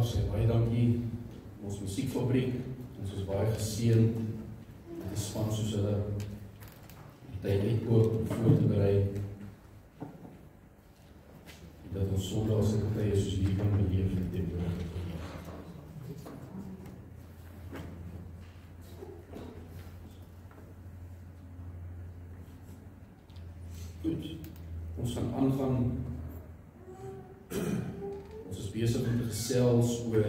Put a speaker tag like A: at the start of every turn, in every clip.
A: sê baie dankie. Ons musiekfabriek, ons is baie geseën met 'n span soos hulle. Die tyd uitkoop om voor te berei. Dat ons Sondag se tye soos hierdie kan beleef in die woord. Goed, ons gaan aangaan. Ons is besig om te gesels oor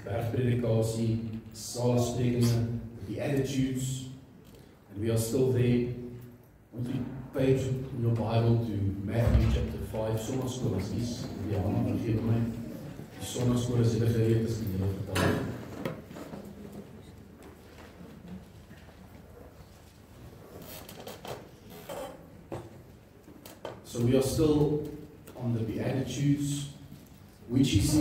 A: bergpredikasie, saligsprekinge, the attitudes, and we are still there. On die page in your Bible to Matthew chapter 5, Sondagsskool is die handen vergeef my. Die Sondagsskool is hulle gereed is in hulle vertaal. So we are still on the Beatitudes, which is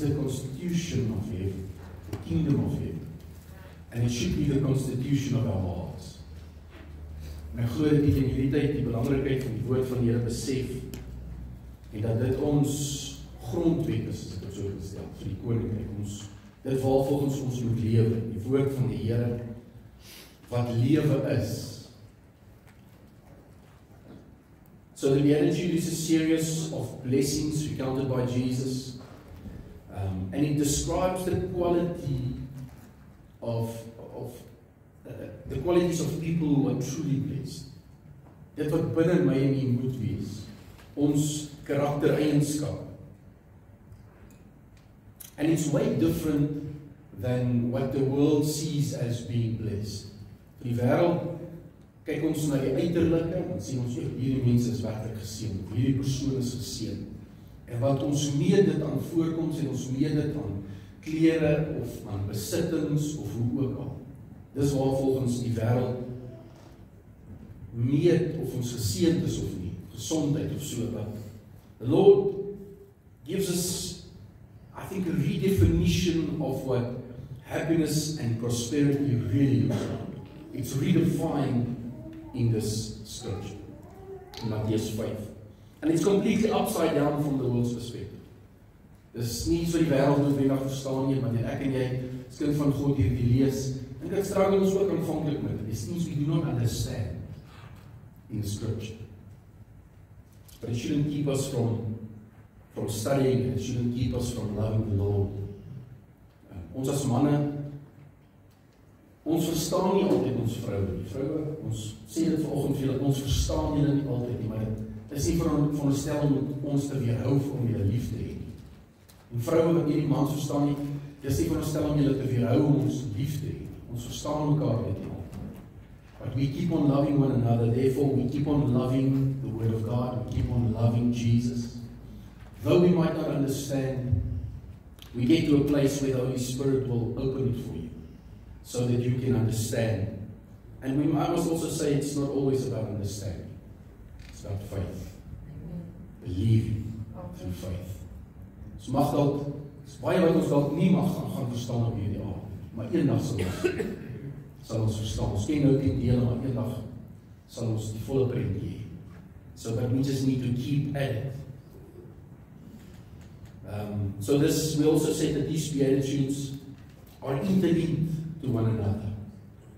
A: the constitution of heaven, the kingdom of heaven. And it should be the constitution of our hearts. En ek glo dat in hierdie tyd die belangrikheid van die woord van die Here besef en dat dit ons grondwet is, as ek het so gestel, vir die koninkryk. Dit waarvolgens ons moet lewe, die woord van die Here wat lewe is. So the Beatitude is a series of blessings recounted by Jesus, and it describes the quality of the qualities of people who are truly blessed. Dit wat binne my en u moet wees, ons karaktereienskap. And it's way different than what the world sees as being blessed. Die wêreld kyk ons na die uiterlike en sien ons hierdie mense is werklik geseën, hierdie persoon is geseën. En wat ons meet dit aan voorkoms en ons meet dit aan klere of aan besittings of hoe ook al. Dis waar volgens die wêreld meet of ons geseënd is of nie, gesondheid of so wat. The Lord gives us, I think, a redefinition of what happiness and prosperity really looks like. It's redefined in this scripture, in Matthew 5. And it's completely upside down from the world's perspective. Dis nie so die wêreld noodwendig verstaan nie, maar ek en jy, as kind van God hierdie lees, en ek struggle ons ook aanvanklik met it. It's things we do not understand in the scripture. But it shouldn't keep us from studying, it shouldn't keep us from loving the Lord. Ons as manne, ons verstaan nie altyd ons vroue. Die vroue, ons sê dit vanoggend vir julle, ons verstaan julle nie altyd nie, maar dit is nie veronderstel om ons te weerhou om julle lief te hê. En vroue wat nie die mans verstaan nie, dis nie veronderstel om julle te weerhou om ons lief te hê. Ons verstaan mekaar dit nie. But we keep on loving one another, therefore we keep on loving the Word of God, we keep on loving Jesus. Though we might not understand, we get to a place where the Holy Spirit will open it for you, so that you can understand. And I must also say it's not always about understanding. It's about faith. Believing through faith. Ons mag dalk, baie wat ons dalk nie mag gaan verstaan op hierdie aard, maar eendag sal ons verstaan. Ons ken nou die dele, maar eendag sal ons die volle prentjie hê. So that we just need to keep at it. So we also said that these Beatitudes are interlinked to one another.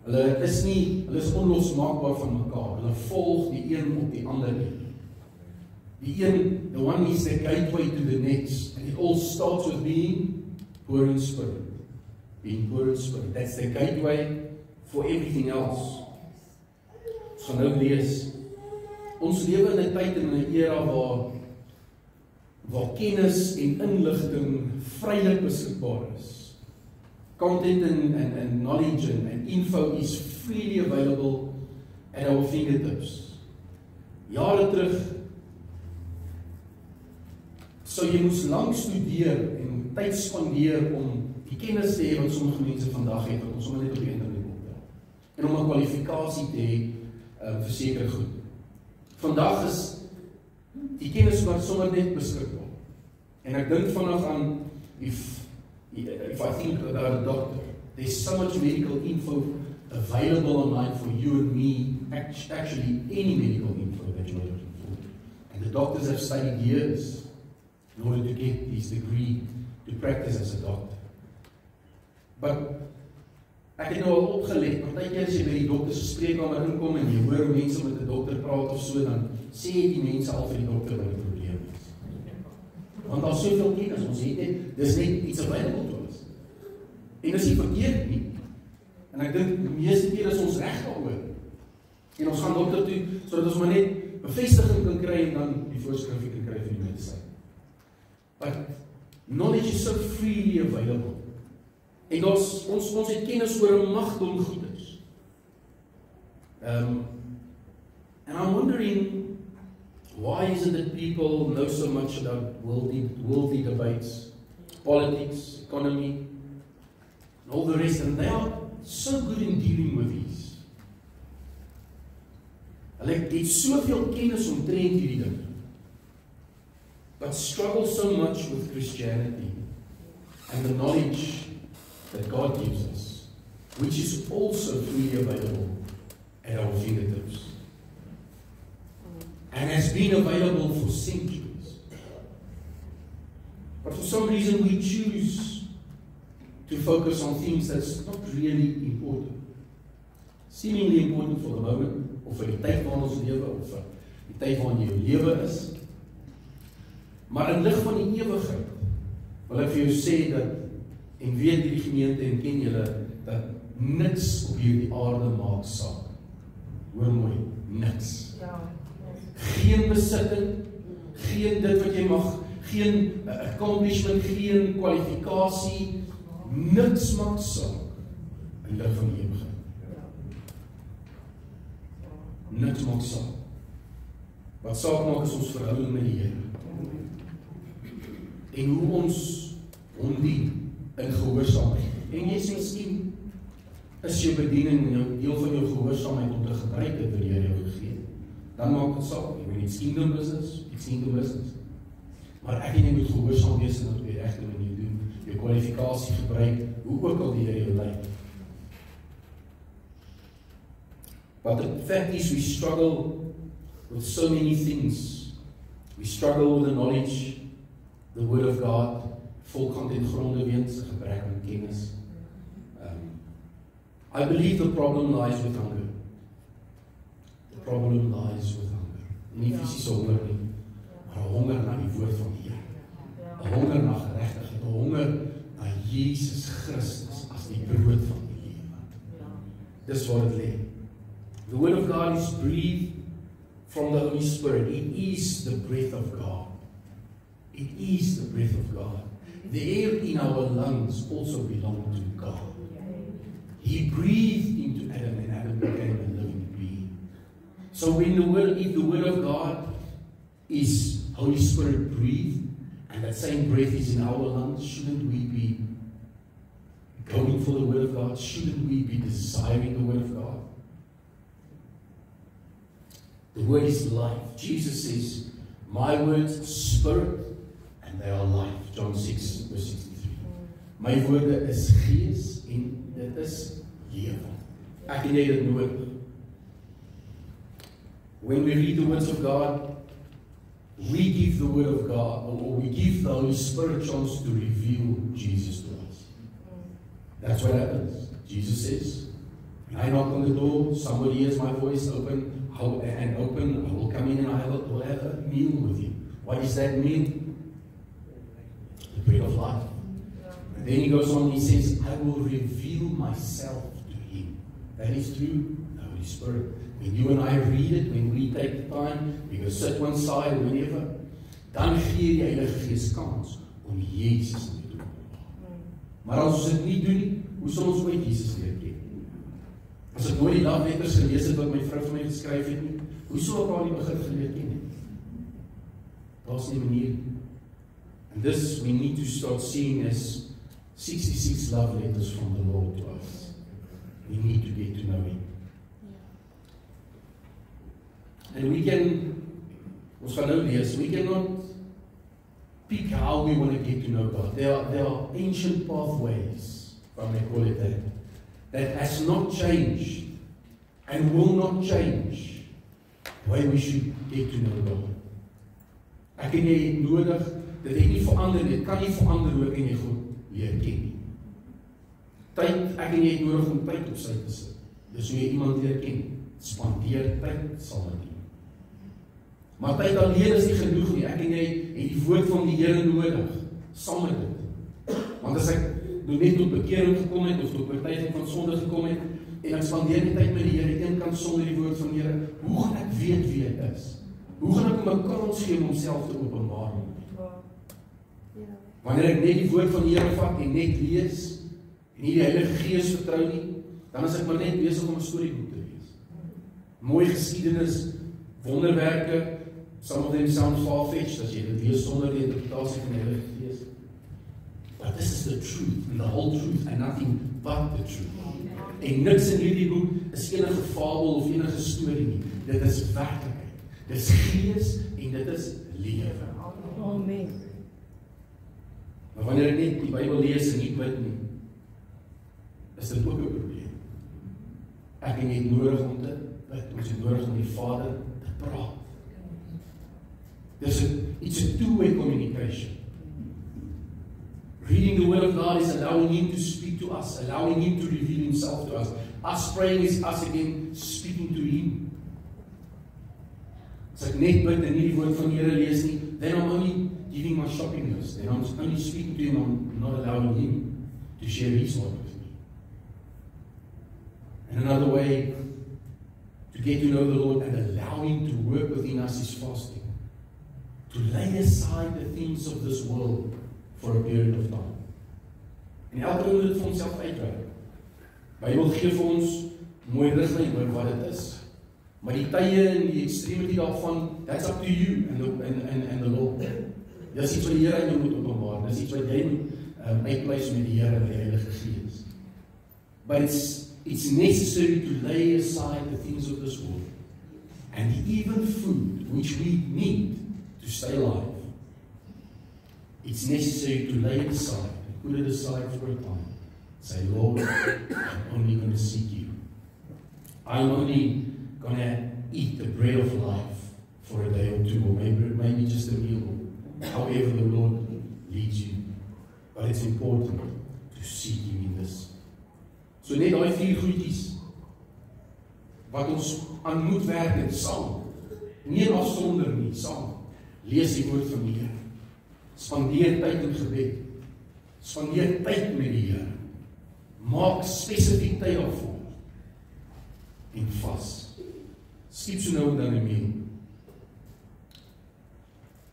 A: Hulle is onlosmaakbaar van mekaar. Hulle volg die een op die ander nie. The one is the gateway to the next, and it all starts with being poor in spirit. Being poor in spirit. That's the gateway for everything else. Ons gaan nou lees. Ons lewe in 'n tyd en 'n era waar kennis en inligting vrylik beskikbaar is. Content and knowledge and info is freely available at our fingertips. Jare terug sou jy moes lank studeer en tyd spandeer om die kennis te hê wat sommige mense vandag het, wat ons sommer net op die internet optel. En om 'n kwalifikasie te hê vir sekere goed. Vandag is die kennis maar sommer net beskikbaar. En ek dink vanaf aan if I think about a doctor, there's so much medical info available online for you and me, actually any medical info that you're looking for. And the doctors have studied years in order to get his degree to practice as a doctor. But ek het nou al opgelet, partykeer as jy by die dokter se spreekkamer inkom en jy hoor mense met 'n dokter praat of so, dan sê die mense al vir die dokter wat die probleem is. Want daar is soveel kennis, ons het net, dis net iets available to us. En dis nie verkeerd nie. En ek dink die meeste keer is ons reg daaroor. En ons gaan dokter toe, sodat ons maar net bevestiging kan kry en dan die voorskrifie kan kry vir die medisyn. But knowledge is so freely available. En ons het kennis oor 'n magdom goeders. And I'm wondering, why is it that people know so much about worldly debates, politics, economy, and all the rest, and they are so good in dealing with these? Hulle het soveel kennis omtrent hierdie dinge, but struggle so much with Christianity and the knowledge that God gives us, which is also freely available at our fingertips, and has been available for centuries. But for some reason we choose to focus on things that's not really important. Seemingly important for the moment, of vir die tyd waarin ons lewe, of vir die tyd waarin jou lewe is. Maar in lig van die ewigheid, wil ek vir jou sê dat, en weet hierdie gemeente en ken julle, dat niks op hierdie aarde maak saak. Hoor mooi, niks. Geen besitting, geen dit wat jy mag, geen accomplishment, geen kwalifikasie, niks maak saak in lig van die ewigheid. Niks maak saak. Wat saak maak is ons verhouding met die Here. En hoe ons hom dien in gehoorsaamheid. En jy sê miskien is jou bediening deel van jou gehoorsaamheid om te gebruik het wat die Here jou gegee het. Dan maak dit saak. Jy moet iets kingdom business. Maar ek en jy moet gehoorsaam wees en dit op die regte manier doen. Jou kwalifikasie gebruik, hoe ook al die Here jou lei. But the fact is we struggle with so many things. We struggle with the knowledge, the Word of God, volkant en gronde weens, gebrek aan kennis. I believe the problem lies with hunger. The problem lies with hunger. Nie fisiese honger nie, maar 'n honger na die woord van die Here. 'n Honger na geregtigheid, 'n honger na Jesus Christus as die brood van die lewe. Dis wat dit lê. The Word of God is breathed from the Holy Spirit. It is the breath of God. It is the breath of God. The air in our lungs also belongs to God. He breathed into Adam, and Adam became a living being. So when if the Word of God is Holy Spirit breathed, and that same breath is in our lungs, shouldn't we be going for the Word of God? Shouldn't we be desiring the Word of God? The Word is life. Jesus says, my words are spirit and they are life. John 6 verse 63. My woorde is gees en dit is lewe. Ek en jy dit nodig. When we read the words of God, we give the Word of God, or we give the Holy Spirit a chance to reveal Jesus to us. That's what happens. Jesus says, when I knock on the door, somebody hears my voice, open, I will come in and I will have a meal with you. What is that meal? The bread of life. And then he goes on, he says, I will reveal myself to him. That is through the Holy Spirit. When you and I read it, when we take the time, we go sit one side or whenever, dan gee die Heilige Gees kans om Jesus in te doen. Maar as ons dit nie doen nie, hoe sal ons ooit Jesus leer ken? As ek nooit die love letters gelees het wat my vrou vir my geskryf het nie, hoe sou ek haar die begin geleer ken nie? Daar's nie 'n manier. And this we need to start seeing as 66 love letters from the Lord to us. We need to get to know Him. And we cannot pick how we want to get to know God. There are ancient pathways, if I may call it that has not changed and will not change the way we should get to know God. Ek en jy het nodig dit het nie verander, dit kan nie verander hoe ek en jy God leer ken nie. Tyd, ek en jy het nodig om tyd op sy te sit. Dis hoe jy iemand leer ken. Spandeer tyd saam met hom. Maar tyd alleen is nie genoeg nie. Ek en jy het die woord van die Here nodig, saam met dit. Want as ek net tot bekering gekom het, of tot oortuiging van sonde gekom het, en ek spandeer die tyd met die Here, eenkant sonder die woord van die Here, hoe gaan ek weet wie hy is? Hoe gaan ek hom 'n kans gee om homself te openbaar? Wanneer ek net die woord van die Here vat en net lees, en nie die Heilige Gees vertrou nie, dan is ek maar net besig om 'n storieboek te lees. Mooi geskiedenis, wonderwerke, some of them sound far-fetched, as jy dit lees sonder die interpretasie van die Heilige Gees. But this is the truth, and the whole truth, and nothing but the truth. En niks in hierdie boek is enige fabel of enige storie nie. Dit is werklikheid. Dit is gees en dit is lewe.
B: Amen.
A: Maar wanneer ek net die Bybel lees en nie bid nie, is dit ook 'n probleem. Ek en jy het nodig om te bid, ons het nodig om die Vader te praat. It's a two-way communication. Reading the Word of God is allowing Him to speak to us, allowing Him to reveal Himself to us. Us praying is us again speaking to Him. As ek net bid en nie die woord van die Here lees nie, then I'm only giving my shopping list. Then I'm only speaking to Him, I'm not allowing Him to share His word with me. And another way to get to know the Lord and allow Him to work within us is fasting. To lay aside the things of this world for a period of time. En elke moet dit vir homself uitwerk. Bybel gee vir ons mooi riglyn oor wat dit is. Maar die tye en die extremity daarvan, that's up to you and the Lord. Dis iets wat die Here aan jou moet openbaar. Dis iets wat jy moet uitpleis met die Here en die Heilige Gees. But it's necessary to lay aside the things of this world. And even food which we need to stay alive. It's necessary to lay it aside and put it aside for a time. Say, Lord, I'm only going to seek you. I'm only going to eat the bread of life for a day or two, or maybe just a meal, however the Lord leads you. But it's important to seek Him in this. So net daai 4 goedjies wat ons aan moet werk en saam, nie afsonder nie, saam. Lees die woord van die Here. Spandeer tyd in gebed. Spandeer tyd met die Here. Maak spesifiek tyd daarvoor. En vas. Skiep so nou en dan 'n meal.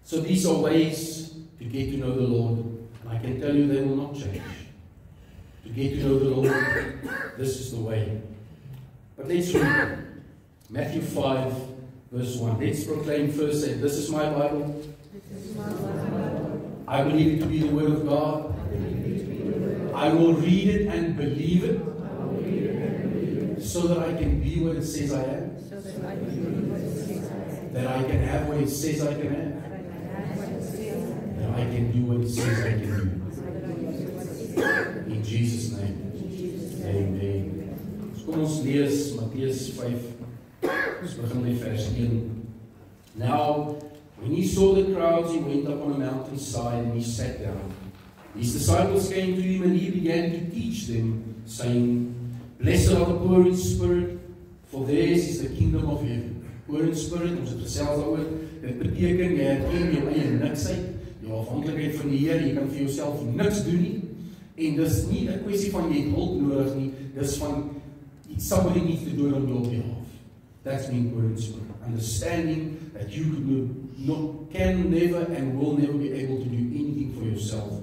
A: So these are ways to get to know the Lord. And I can tell you they will not change. To get to know the Lord, this is the way. But let's read Matthew 5, verse 1. Let's proclaim first, say, this is my Bible. I believe it to be the Word of God. I will read it and believe it, so that I can be what it says I am. That I can have what it says I can have. That I can do what it says I can do. In Jesus' name. Amen. So kom ons lees Mattheus 5. Ons begin met vers 1. Now, when he saw the crowds, he went up on a mountainside and he sat down. His disciples came to him and he began to teach them, saying, Blessed are the poor in spirit, for theirs is the kingdom of heaven. Poor in spirit, ons het gesels daaroor, dit beteken, jy herken jou eie niksheid, jou afhanklikheid van die Here, jy kan vir jouself niks doen nie, en dis nie 'n kwessie van jy het hulp nodig nie, dis van, somebody needs to do it on your behalf. That's being poor in spirit. Understanding that you can never and will never be able to do anything for yourself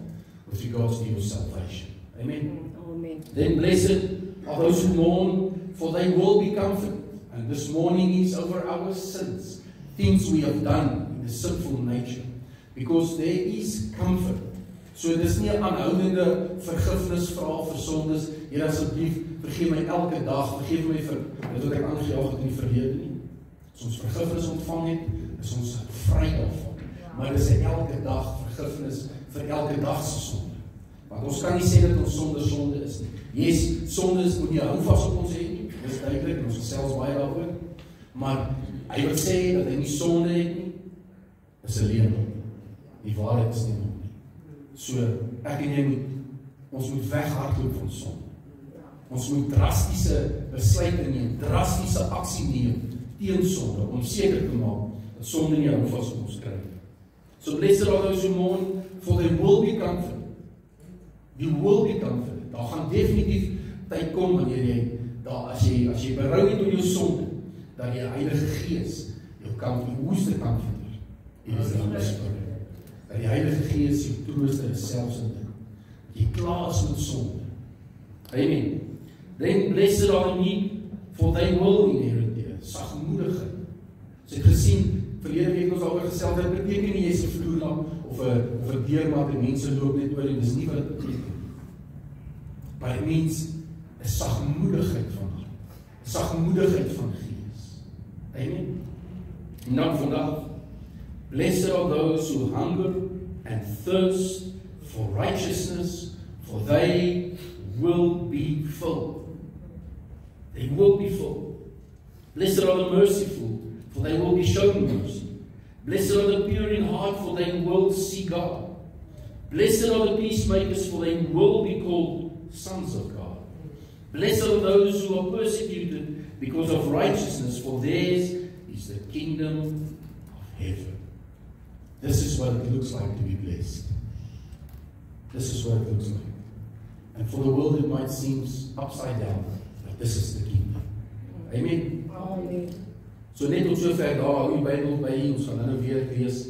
A: with regards to your salvation. Amen.
B: Amen.
A: Then blessed are those who mourn, for they will be comforted. And this mourning is over our sins, things we have done in the sinful nature, because there is comfort. So dis nie 'n aanhoudende vergifnisvraag vir sondes. Here asseblief, vergeef my elke dag, vergeef my vir dit wat ek aangejaag het in die verlede nie. As ons vergifnis ontvang het, is ons vry daarvan. Maar dis 'n elke dag vergifnis vir elke dag se sonde. Want ons kan nie sê dat ons sonde is nie. Yes, sonde is moet nie hou vas op ons hê nie. Dis duidelik, ons gesels baie daaroor. Maar hy wil sê dat hy nie sonde het nie. Is 'n leuen. Die waarheid is nie in hom nie. So, ek en jy ons moet weghardloop van sonde. Ons moet drastiese besluite neem, drastiese aksie neem teen sonde, om seker te maak dat sonde nie houvas op ons kry. So blessed are those who mourn, for they will be comforted. You will be comforted. Daar gaan definitief tyd kom wanneer jy, as jy berou het oor jou sonde, dat die Heilige Gees jou comfort, who's the comforter? It is the Holy Spirit. Dat die Heilige Gees jou trooster is selfs in dit. Jy klaar is met sonde. Amen. Then blessed are the meek, for they will inherit the earth. Sagmoedigheid. Ons het gesien, verlede week ons alweer gesê, dat beteken nie jy is 'n vloerlam of 'n deurmat en mense loop net oor en dis nie wat dit beteken. But it means 'n sagmoedigheid van hart. 'n Sagmoedigheid van gees. Amen. En dan vandag, blessed are those who hunger and thirst for righteousness, for they will be filled. They will be filled. Blessed are the merciful, for they will be shown mercy. Blessed are the pure in heart, for they will see God. Blessed are the peacemakers, for they will be called sons of God. Blessed are those who are persecuted because of righteousness, for theirs is the kingdom of heaven. This is what it looks like to be blessed. This is what it looks like. And for the world it might seem upside down, but this is the kingdom. Amen.
B: Amen.
A: So net tot sover daar, die Bybel by ons gaan nou weer lees.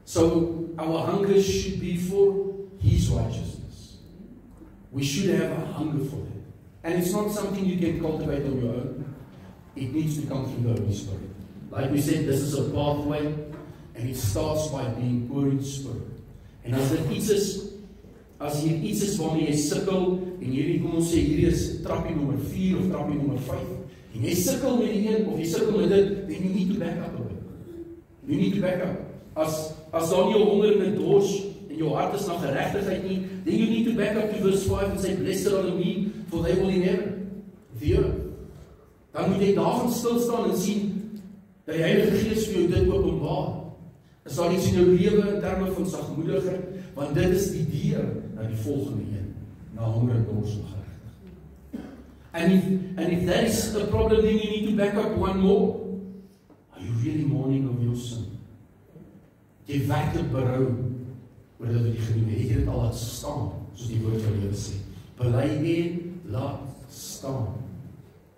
A: So our hunger should be for His righteousness. We should have a hunger for it. And it's not something you can cultivate on your own. It needs to come through the Holy Spirit. Like we said, this is a pathway, and it starts by being poor in spirit. En as dit iets is, as hier iets is waarmee jy sukkel, en hierdie, kom ons sê, hierdie is trappie nommer 4 of trappie nommer 5, en jy sukkel met die een, of jy sukkel met dit, then you need to back up a bit. You need to back up. As daar nie jou honger en dors, en jou hart is na geregtigheid nie, then you need to back up to verse 5 and say, blessed are the meek, for they will inherit the earth. Dan moet jy daar gaan stilstaan en sien, dat die Heilige Gees vir jou dit openbaar. Is daar iets in jou lewe in terme van sagmoedigheid, want dit is die deur na die volgende een, na honger en dors en geregtigheid. And if that is the problem, then you need to back up one more. Are you really mourning over your sin? Jy werklik berou oor dit wat jy gedoen het. Het jy dit al laat staan, soos die woord van Here sê. Bely en laat staan.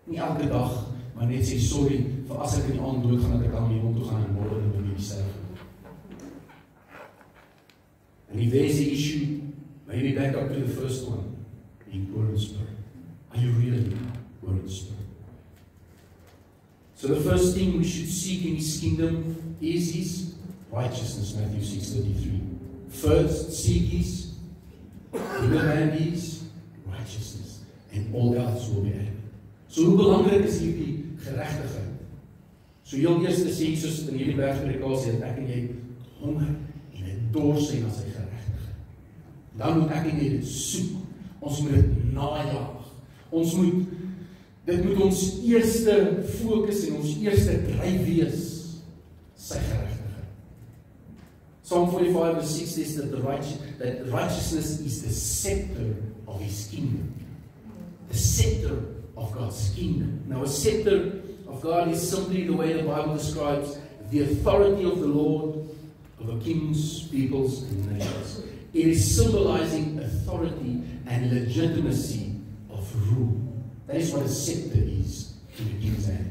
A: Nie elke dag, maar net sê sorry vir as ek in die aand doodgaan, dat ek aan my mond toe gaan en môre en met die self. And if there's the issue, maybe back up to the first one, being poor in spirit. Are you really poor in spirit? So the first thing we should seek in His kingdom is His righteousness, Matthew 6:33. First, seek His kingdom and His righteousness, and all else will be added. So hoe belangrik is hierdie geregtigheid? So heel eers sê Jesus in hierdie bergpredikasie dat ek en jy honger en 'n dors het na sy geregtigheid. Dan moet ek en jy dit soek. Ons moet dit najag. Dit moet ons eerste fokus en ons eerste dryf wees, sy geregtigheid. Psalm 45:6 says that righteousness is the scepter of His kingdom. The scepter of God's kingdom. Now, a scepter of God is simply the way the Bible describes the authority of the Lord over kings, peoples, and nations. It is symbolizing authority and legitimacy of rule. That is what a scepter is in the king's hand.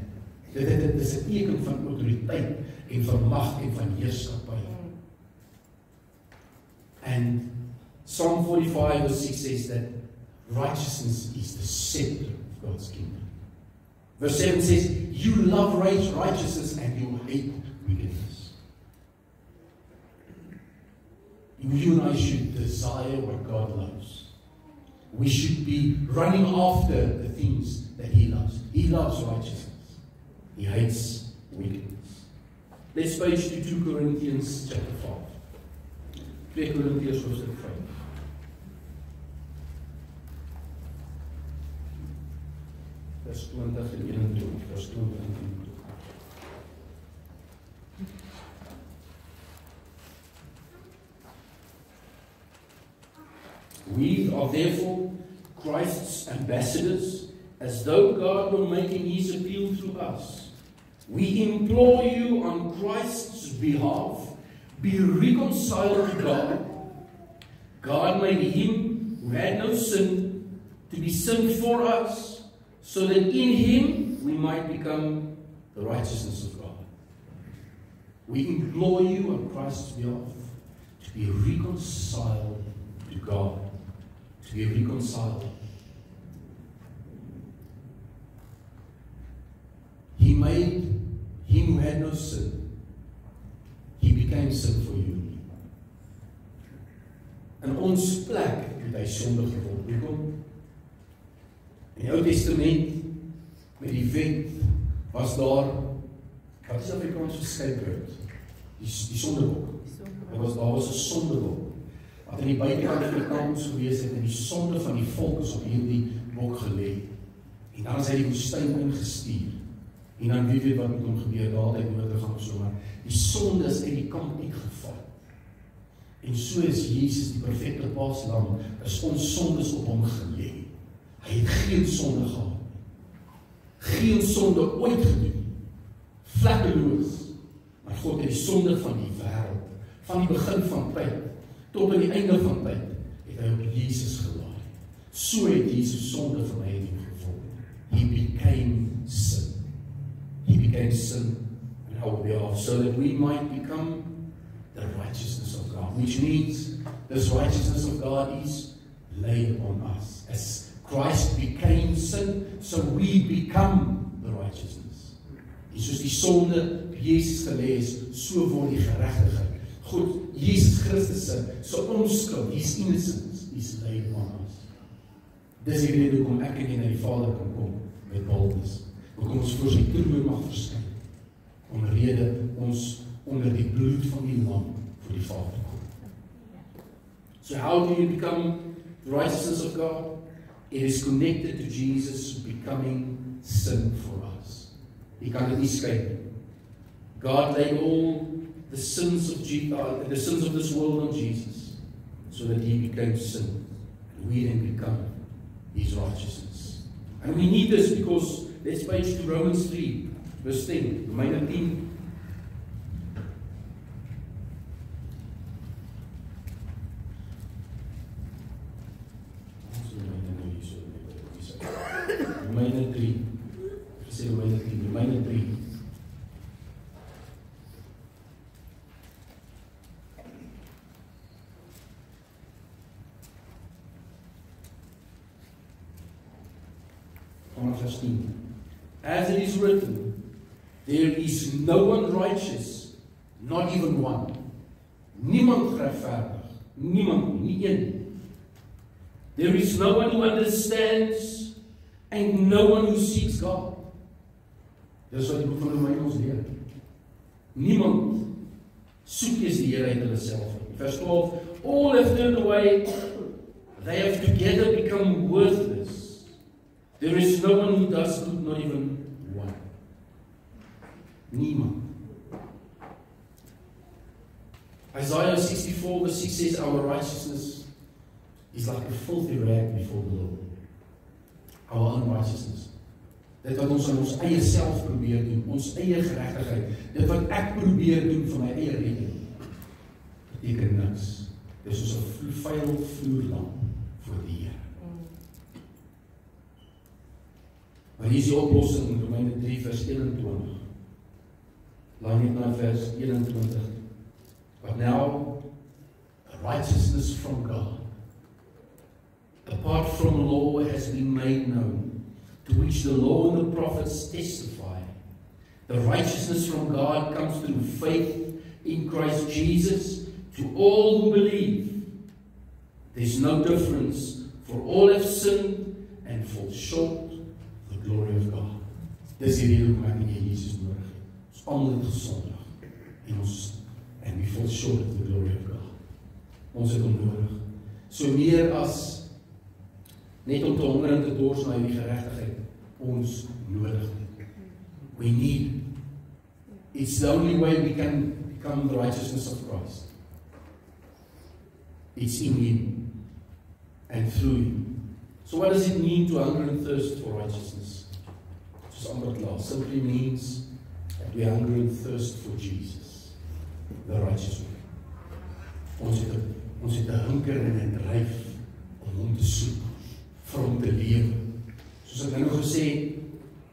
A: Dit is 'n teken van autoriteit en van mag en van heerskappy. And Psalm 45:6 says that righteousness is the scepter of God's kingdom. Verse 7 says, you love righteousness and you hate wickedness. You and I should desire what God loves. We should be running after the things that He loves. He loves righteousness. He hates wickedness. Let's page to 2 Corinthians chapter 5. 2 Corinthians hoofstuk 5. Vers 20 en 21. Vers 20 en 21.
B: We are therefore Christ's ambassadors, as though God were making his appeal through us. We implore you on Christ's behalf, be reconciled to God. God made him who had no sin to be sin for us, so that in him we might become the righteousness of God. We implore you on Christ's behalf to be reconciled to God. To be reconciled. He made him who had no sin. He became sin for you. In ons plek het hy sondig geword. Hoekom? In die Ou Testament met die wet was daar, wat is Afrikaans vir skypbreuk? Die sondebok. Daar was 'n sondebok wat in die buitekant van die kamp gewees het, en die sonde van die volk is op hierdie bok gelê. En dan is hy die woestyn ingestuur. En dan wie weet wat met hom gebeur, daar het hy dood gegaan of so, maar die sonde is uit die kamp uitgevat. En so is Jesus, die perfekte paaslam, is ons sondes op hom gelê. Hy het geen sonde gehad. Geen sonde ooit gedoen. Vlekkeloos. Maar God het die sonde van die wêreld, van die begin van tyd, tot aan die einde van tyd, het hy op Jesus gelaai. So het Jesus sonde vir my en gevolg. He became sin. He became sin on our behalf, so that we might become the righteousness of God, which means this righteousness of God is laid upon us. As Christ became sin, so we become the righteousness. En soos die sonde Jesus gelê is, so word die geregtigheid. Goed, Jesus Christus se onskuld, his innocence is laid upon us. Dis die rede hoekom ek en jy na die Vader kan kom met boldness. Hoekom ons voor sy troon mag verskyn. Omrede ons onder die bloed van die lam voor die Vader kom. So how do you become the righteousness of God? It is connected to Jesus becoming sin for us. Jy kan dit nie skei nie. God laid all the sins of this world on Jesus, so that he became sin, and we then become his righteousness. And we need this because, let's page to Romans 3, verse 10, Romeine 10. Romeine 3. Gesê Romeine 10, Romeine 3. Verse 10. As it is written, there is no one righteous, not even one. Niemand geregverdig, niemand, nie een. There is no one who understands, and no one who seeks God. Dis wat die boek van Romeine ons leer. Niemand soek eens die Here uit hulle self. Vers 12, all have turned away, they have together become worthless. There is no one who does good, not even one. Niemand. Isaiah 64 verse 6 says, our righteousness is like a filthy rag before the Lord. Our unrighteousness. Dit wat ons aan ons eie self probeer doen, ons eie geregtigheid, dit wat ek probeer doen vir my eie redding, beteken niks. Dit is soos 'n vuil vloerlamp voor die Here. Maar hier is die oplossing in Romeine 3 vers 21. Laat net na vers 21. But now, the righteousness from God, apart from law, has been made known, to which the law and the prophets testify. The righteousness from God comes through faith in Christ Jesus to all who believe. There's no difference, for all have sinned and fall short the glory of God. Dis die rede hoekom ek en jy Jesus nodig het. Ons almal het gesondig en we fall short of the glory of God. Ons het hom nodig. So meer as net om te honger en te dors na die geregtigheid, ons nodig het. We need. It's the only way we can become the righteousness of Christ. It's in him. and through Him. So what does it mean to hunger and thirst for righteousness? Just simply means that we hunger and thirst for Jesus, the righteous one. Ons het 'n hunker en 'n dryf om hom te soek, vir hom te lewe. Soos ek nou gesê het,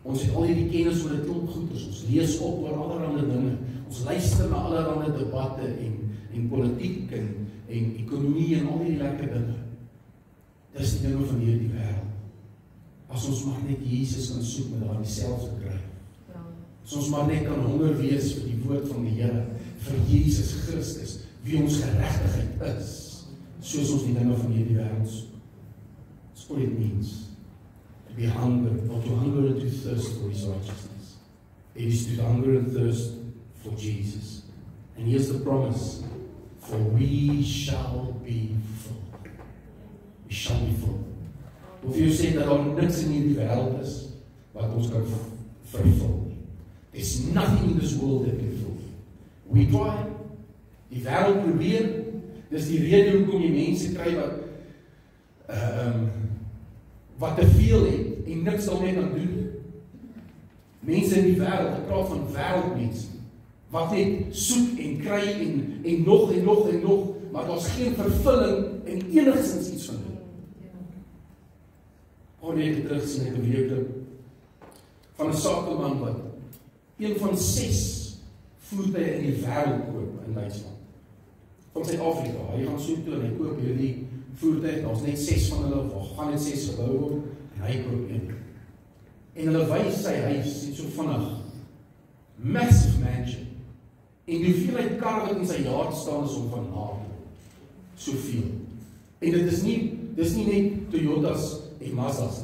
B: ons het al hierdie kennis oor 'n klomp goeders. Ons lees op oor allerlei dinge. Ons luister na allerlei debatte en politiek en ekonomie en al hierdie lekker dinge. Dis die dinge van hierdie wêreld. As ons maar net Jesus kan soek met daardie selfde dryf. As ons maar net kan honger wees vir die woord van die Here, vir Jesus Christus, wie ons geregtigheid is, soos ons die dinge van hierdie wêreld soek. That's what it means. To be hunger, or to hunger and to thirst for His righteousness. It is to hunger and thirst for Jesus. And here's the promise, for we shall be full. We shall be full. Of jy sê dat daar niks in hierdie wêreld is wat ons kan vervul. There's nothing in this world that can fill. We try. Die wêreld probeer. Dis die rede hoekom jy mense kry wat te veel het en niks daarmee kan doen. Mense in die wêreld, ek praat van wêreldmense, wat net soek en kry en nog, maar daar's geen vervulling en enigstens iets van dit. Net terug sien ek 'n week van 'n sakeman wat een van 6 voertuie in die wêreld koop in Duitsland. Van Suid-Afrika. Hy gaan so toe en hy koop hierdie voertuie. Daar's net 6 van hulle, gaan net 6 gebou word en hy koop een. En hulle wys sy huis net so vinnig. Massive mansion. En die hoeveelheid karre wat in sy yard staan is om van naam. Soveel. En dit is nie net Toyotas en Mazdas.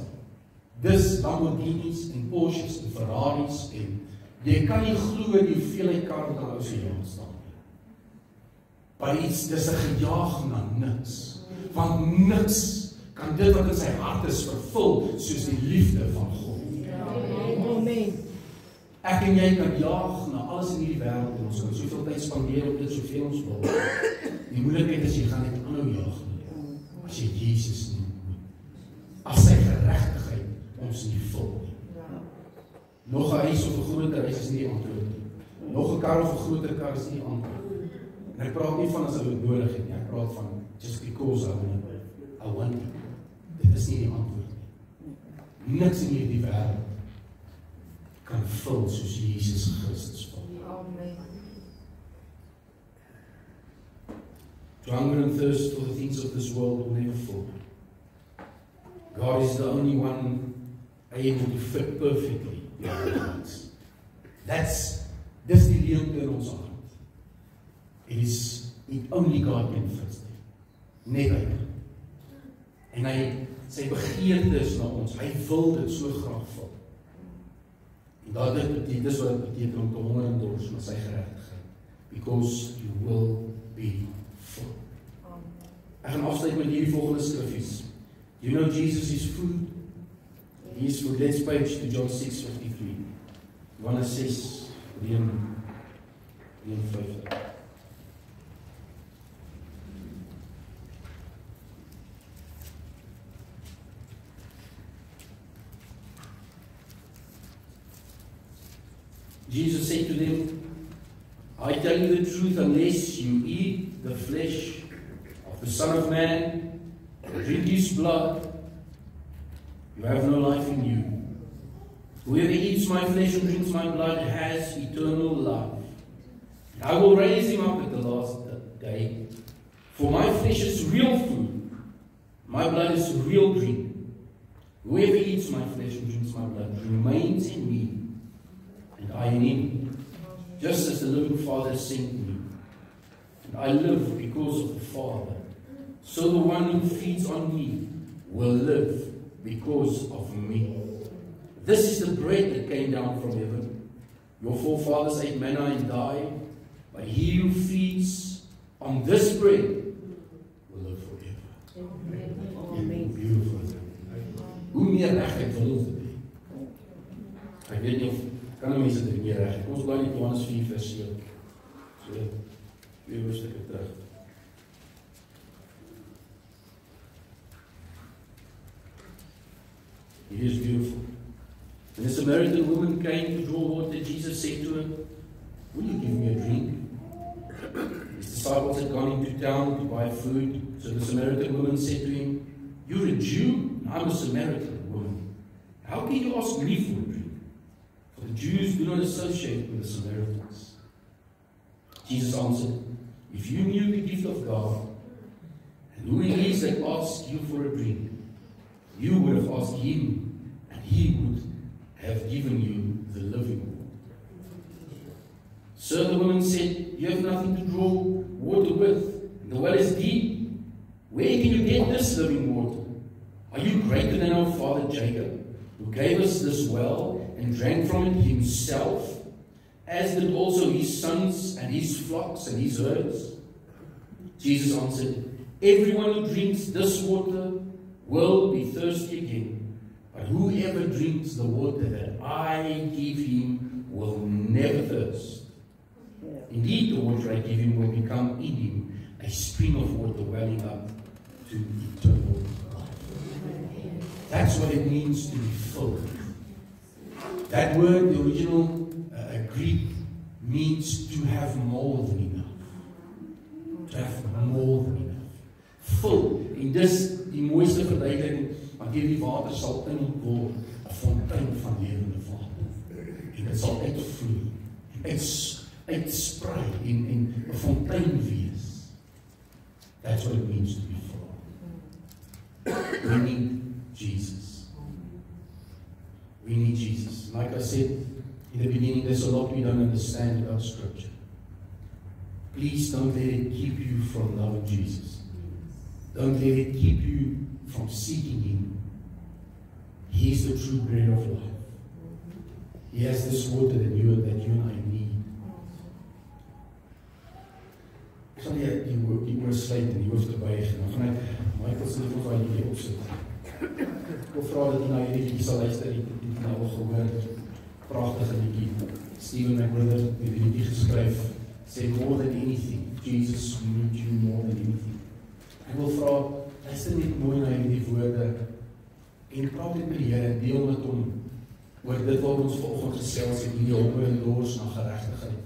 B: Dis Lamborghinis en Porsches en Ferraris en jy kan nie glo die hoeveelheid karre wat daar sy yard staan. Maar dis 'n gejaag na niks. Want niks kan dit wat in sy hart is vervul soos die liefde van God. Amen. Ek en jy kan jaag na alles in hierdie wêreld en ons kan soveel tyd spandeer op dit soveel ons wil. Die moeilikheid is jy gaan net aanhou jaag as jy Jesus nie moet. As sy geregtigheid ons nie vul nie. Nog 'n huis of 'n groter huis is nie die antwoord nie. Nog 'n kar of 'n groter kar is nie die antwoord. En ek praat nie van as hulle dit nodig het nie. Ek praat van just because I want it. Dit is nie die antwoord nie. Niks in hierdie wêreld kan vul soos Jesus Christus vul. Amen. To hunger and thirst for the things of this world will never full. God is the only one able to fit perfectly in our hearts. Dis die leemte in ons hart. Only God can fit them. Net hy. En sy begeerte is na ons. Hy wil dit so graag vul. En dis wat dit beteken om te honger en dors na sy geregtigheid. Because you will be full. Ek gaan afsluit met hierdie volgende skriffies. You know Jesus is food. He is food. Let's page to John 6:53. Johannes 6:53. Jesus said to them, I tell you the truth, unless you eat the flesh of the Son of Man, and drink His blood, you have no life in you. Whoever eats my flesh and drinks my blood has eternal life. And I will raise him up at the last day. For my flesh is real food, my blood is real drink. Whoever eats my flesh and drinks my blood remains in me, and I in him, just as the living Father sent me. And I live because of the Father. So the one who feeds on me will live because of me. This is the bread that came down from heaven. Your forefathers ate manna and died, but he who feeds on this bread will live forever. Amen. Beautiful. Hoe meer regheid wil ons dit hê? Ek weet nie of kan mense dit meer reg. Ons bly in Johannes 4:7. So, 2 hoofstukke terug.
A: It is beautiful. When the Samaritan woman came to draw water, Jesus said to her, "Will you give me a drink?" His disciples had gone into town to buy food, so the Samaritan woman said to him, "You're a Jew, and I'm a Samaritan woman. How can you ask me for a drink?" For the Jews do not associate with the Samaritans. Jesus answered, "If you knew the gift of God, and who it is that asks you for a drink, you would have asked him, and he would have given you the living water." "Sir," the woman said, "you have nothing to draw water with, and the well is deep. Where can you get this living water? Are you greater than our father Jacob, who gave us this well and drank from it himself, as did also his sons and his flocks and his herds?" Jesus answered, "Everyone who drinks this water will be thirsty again, but whoever drinks the water that I give him will never thirst. Indeed, the water I give him will become in him a spring of water welling up to eternal life." That's what it means to be filled. That word, the original Greek, means to have more than enough. To have more than enough. Vul. En dis die mooiste verduideliking, want hierdie water sal inword 'n fontein van lewende water. En dit sal uitvloei, uitsprei en 'n fontein wees. That's what it means to be full. We need Jesus. We need Jesus. Like I said in the beginning, there's a lot we don't understand about Scripture. Please don't let it keep you from loving Jesus. Don't let it keep you from seeking Him. He is the true bread of life. He has this water that you and I need. Ek sal die oor sluit en die hoof te buig, en dan gaan ek Michael se lief of hy liedjie opsit. Ek wil vra dat jy na hierdie liedjie sal luister, en jy nou al gehoor, prachtige liedjie. Stephen, my brother, het die liedjie geskryf, say more than anything, Jesus, we need you more than anything. Ek wil vra, luister net mooi na hierdie woorde, en praat met die Here, en deel met hom, oor dit wat ons vanoggend gesels het, hierdie honger en dors na geregtigheid.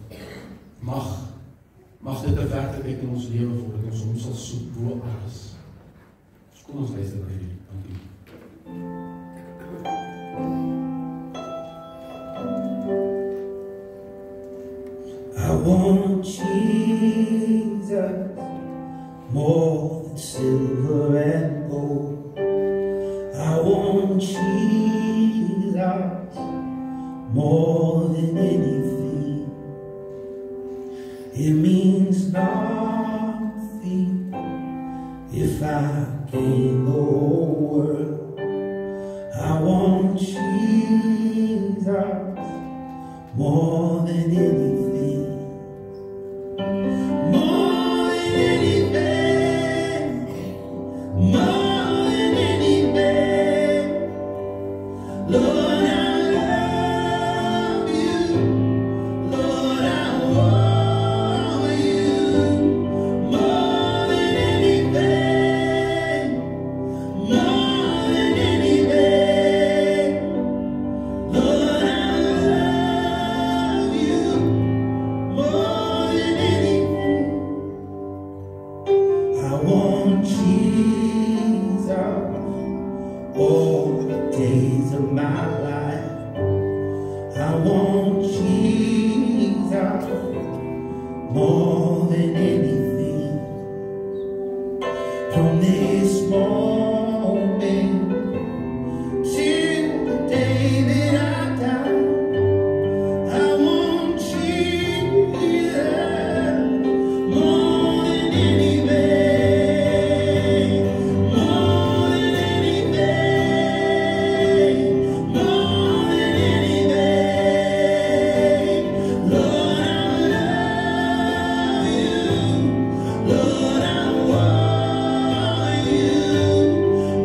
A: Mag dit 'n werklikheid in ons lewe word, dat ons hom sal soek bo alles. Dus kom ons luister na hierdie. Dankie.
C: I want Jesus more than silver and gold. I want Jesus more than anything. It means nothing if I gain the whole world. I want Jesus more than anything. More than anything. More than anything. Lord, more than anything. From this moment till the day that I die, I want Jesus more than anything. More than anything. More than anything. Lord, I love you. Lord, I want you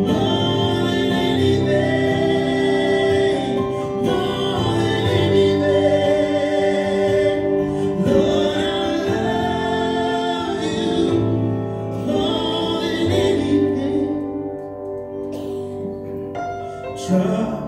C: more than anything. More than anything. Lord, I love you more than anything. Just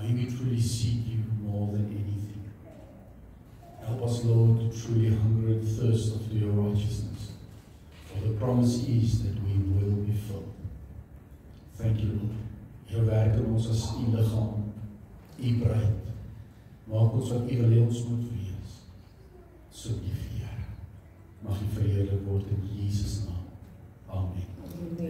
A: May we truly seek you more than anything. Help us, Lord, to truly hunger and thirst after your righteousness. For the promise is that we will be filled. Thank you, Lord. Here werk in ons as u liggaam, u bruid. Maak ons wat u wil hê ons moet wees. So lief, Here. Mag u verheerlik word in Jesus naam. Amen.